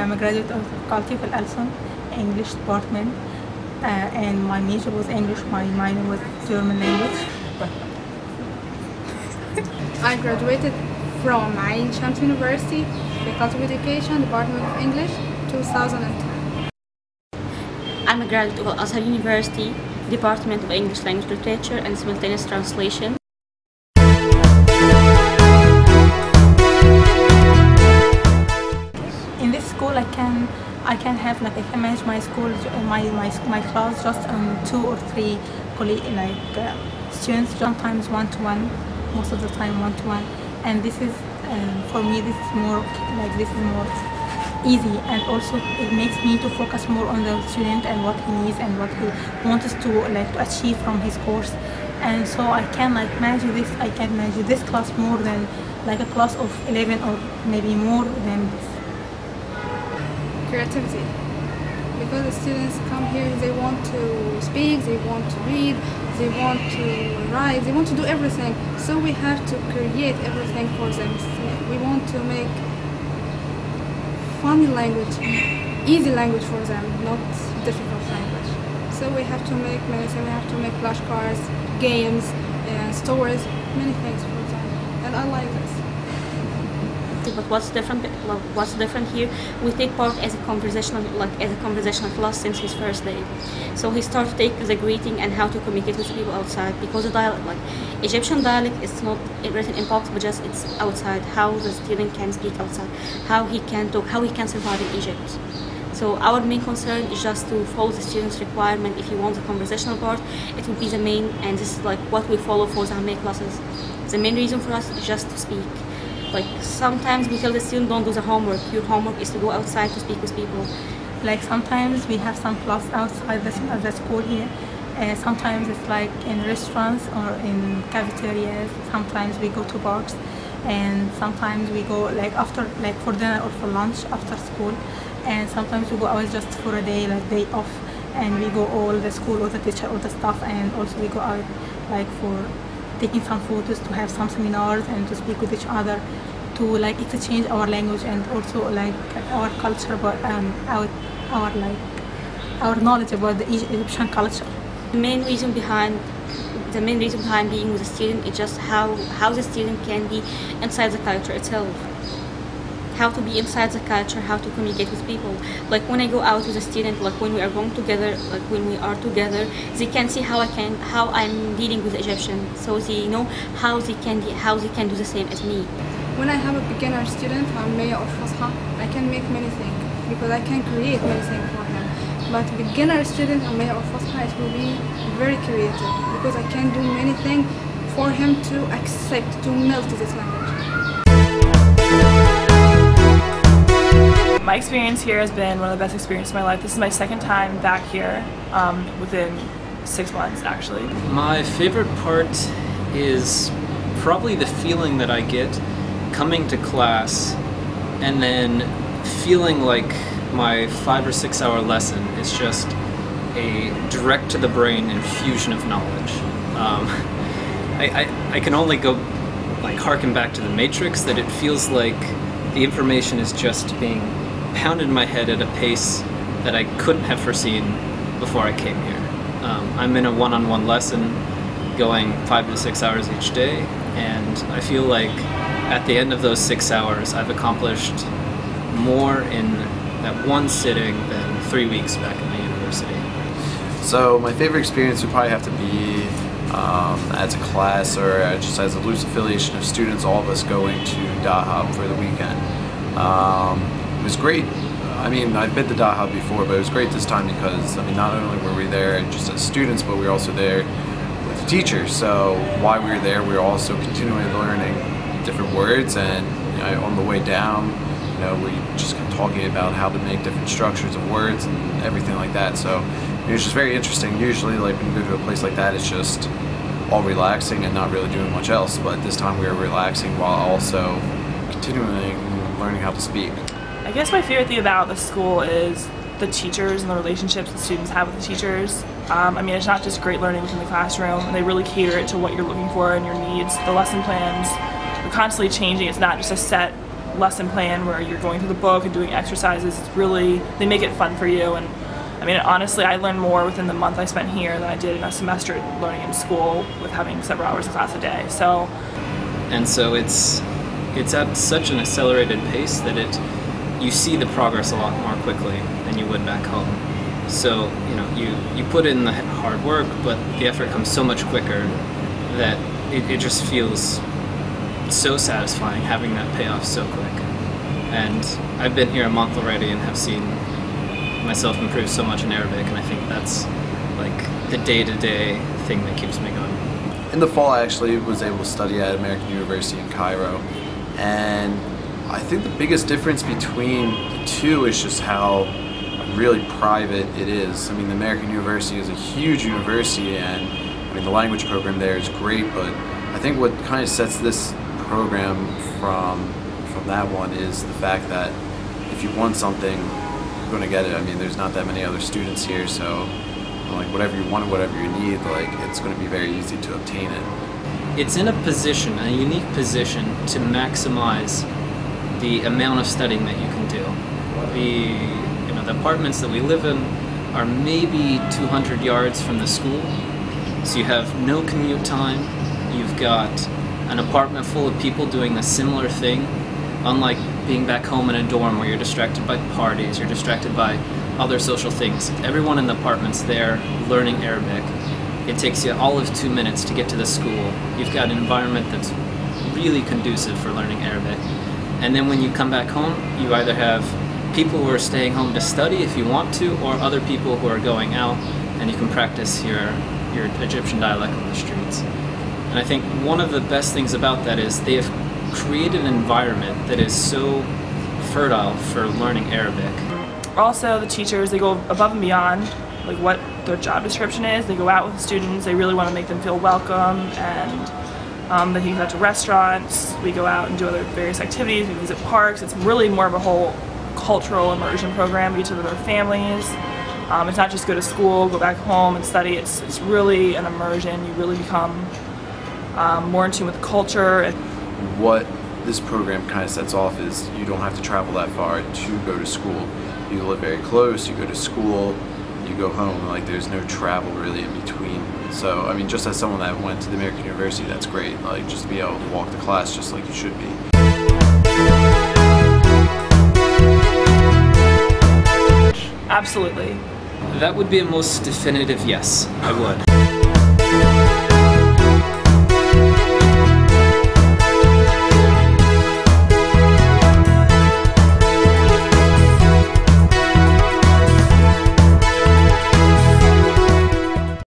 I'm a graduate of faculty of Al-Alson, English department, and my major was English, my minor was German language. I graduated from Ain Shams University, Faculty of Education, Department of English, 2010. I'm a graduate of Al-Azhar University, Department of English Language Literature and Simultaneous Translation. In this school, I can manage my school, my class just on 2 or 3 students, sometimes one-to-one, most of the time one-to-one, and this is for me this is more easy, and also it makes me to focus more on the student and what he needs and what he wants to achieve from his course, and so I can manage this class more than a class of 11 or maybe more than this. Creativity. Because the students come here, they want to speak, they want to read, they want to write, they want to do everything. So we have to create everything for them. We want to make funny language, easy language for them, not difficult language. So we have to make many things. We have to make flashcards, games, stories, many things for them. And I like this. But what's different here? We take part as a conversational class since his first day. So he starts to take the greeting and how to communicate with people outside, because the dialect, Egyptian dialect, is not written in books, but just it's outside. How the student can speak outside, how he can talk, how he can survive in Egypt. So our main concern is just to follow the student's requirement. If he wants the conversational part, it will be the main, and this is what we follow for the Hamay classes. The main reason for us is just to speak. Sometimes we tell the student, don't do the homework. Your homework is to go outside to speak with people. Sometimes we have some class outside the school here. Sometimes it's in restaurants or in cafeterias. Sometimes we go to parks, and sometimes we go after for dinner or for lunch after school. And sometimes we go out just for a day, day off, and we go all the school, all the teacher, all the staff, and also we go out for taking some photos, to have some seminars, and to speak with each other, to exchange our language and also our culture, but our knowledge about the Egyptian culture. The main reason behind being with the student is just how the student can be inside the culture itself. How to be inside the culture, how to communicate with people. When I go out with a student, when we are going together, when we are together, they can see how I'm dealing with Egyptian, so they know how they can do the same as me. When I have a beginner student, Hamay or Fusha, I can make many things because I can create many things for him. But beginner student, Hamay or Fusha, it will be very creative because I can do many things for him to accept, to melt this language. My experience here has been one of the best experiences of my life. This is my second time back here within 6 months, actually. My favorite part is probably the feeling that I get coming to class and then feeling like my 5 or 6 hour lesson is just a direct to the brain infusion of knowledge. I can only go harken back to the Matrix, that it feels like the information is just being pounded in my head at a pace that I couldn't have foreseen before I came here. I'm in a one-on-one lesson going 5 to 6 hours each day, and I feel like at the end of those 6 hours I've accomplished more in that one sitting than 3 weeks back in the university. So my favorite experience would probably have to be as a class, or just as a loose affiliation of students, all of us going to Dahab for the weekend. It was great. I've been to Dahab before, but it was great this time because, not only were we there just as students, but we were also there with the teachers. So while we were there, we were also continually learning different words, and on the way down, we just kept talking about how to make different structures of words and everything like that. So it was just very interesting. Usually, when you go to a place like that, it's just all relaxing and not really doing much else. But this time we were relaxing while also continuing learning how to speak. I guess my favorite thing about the school is the teachers and the relationships the students have with the teachers. It's not just great learning within the classroom, and they really cater it to what you're looking for and your needs. The lesson plans are constantly changing. It's not just a set lesson plan where you're going through the book and doing exercises. It's really, they make it fun for you. And I mean, honestly, I learned more within the month I spent here than I did in a semester learning in school with having several hours of class a day. And so it's at such an accelerated pace that you see the progress a lot more quickly than you would back home. So, you know, you put in the hard work, but the effort comes so much quicker that it just feels so satisfying having that payoff so quick. And I've been here a month already and have seen myself improve so much in Arabic, and I think that's like the day-to-day thing that keeps me going. In the fall, I actually was able to study at American University in Cairo, and I think the biggest difference between the two is just how really private it is. I mean, the American University is a huge university, and I mean, the language program there is great, but I think what kind of sets this program from that one is the fact that if you want something, you're going to get it. I mean, there's not that many other students here, so like whatever you want, whatever you need, like it's going to be very easy to obtain it. It's in a unique position to maximize the amount of studying that you can do. The apartments that we live in are maybe 200 yards from the school, so you have no commute time. You've got an apartment full of people doing a similar thing, unlike being back home in a dorm where you're distracted by parties, you're distracted by other social things. Everyone in the apartment's there learning Arabic. It takes you all of 2 minutes to get to the school. You've got an environment that's really conducive for learning Arabic. And then when you come back home, you either have people who are staying home to study if you want to, or other people who are going out, and you can practice your Egyptian dialect on the streets. And I think one of the best things about that is they have created an environment that is so fertile for learning Arabic. Also, the teachers, they go above and beyond like what their job description is. They go out with the students. They really want to make them feel welcome, and they take them out to restaurants. We go out and do other various activities. We visit parks. It's really more of a whole cultural immersion program. We get to know their families. It's not just go to school, go back home and study. It's really an immersion. You really become more in tune with the culture. What this program kind of sets off is you don't have to travel that far to go to school. You live very close, you go to school, you go home, like there's no travel really in between. So, I mean, just as someone that went to the American University, that's great. Like, just to be able to walk to class just like you should be. Absolutely. That would be a most definitive yes, I would.